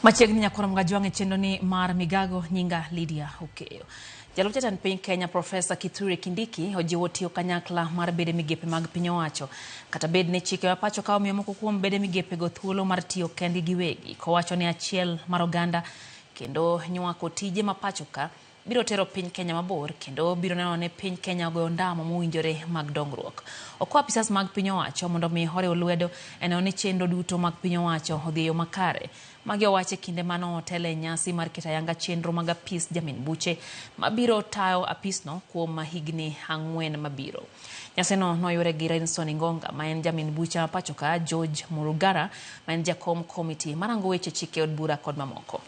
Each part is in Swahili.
Machiegni nyakoro mgajwange chendo ni mar migago nyinga Lydia Okeyo. Jalup jatend piny Kenya Professor Kithure Kindiki ojiwo tiyo kanyakla mar bede migepe mag piny owacho. Kata bed ni chike wa pacho kawo miyo moko kuom bede migepe go thuolo mar tiyo kendgi giwegi. Kowacho ni achiel mar oganda kendo nywako tije ma pacho ka biro tero piny Kenya mabor kendo biro neno ne piny Kenya goyo ndamo mowinjore mag dongruok. Okwa apisas mag piny owacho mondo mi hore olwedo eneno ni chenro duto mag piny owacho odhi yo makare. Magi owache kinde mano otele nyasi mar ketayanga chenro mag apis jamin buche mabiro tayo apisno kuom higni 4 mabiro. Nyasino noyure gi Renson Ngonga ma en jamin bucha pacho ka, George Murugara ma en jakom komiti marango weche chike od bura kod mamoko.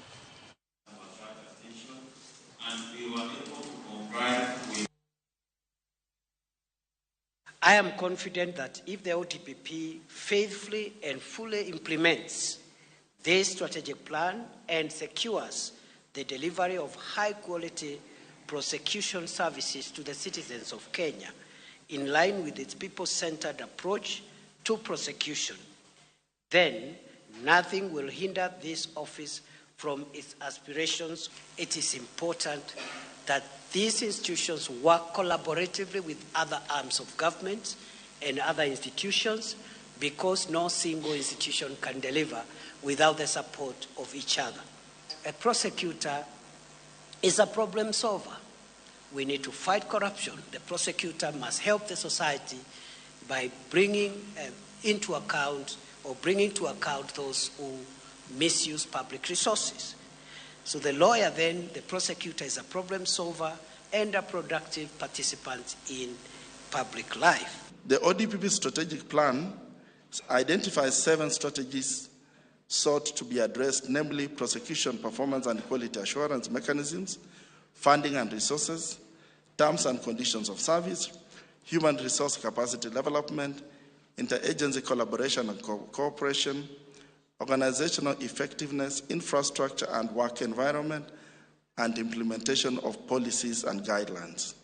I am confident that if the ODPP faithfully and fully implements this strategic plan and secures the delivery of high-quality prosecution services to the citizens of Kenya in line with its people-centered approach to prosecution, then nothing will hinder this office from its aspirations. It is important that these institutions work collaboratively with other arms of government and other institutions, because no single institution can deliver without the support of each other. A prosecutor is a problem solver. We need to fight corruption. The prosecutor must help the society by bringing to account those who misuse public resources. So the lawyer then, the prosecutor, is a problem solver and a productive participant in public life. The ODPP strategic plan identifies 7 strategies sought to be addressed, namely prosecution performance and quality assurance mechanisms, funding and resources, terms and conditions of service, human resource capacity development, interagency collaboration and cooperation, organizational effectiveness, infrastructure and work environment, and implementation of policies and guidelines.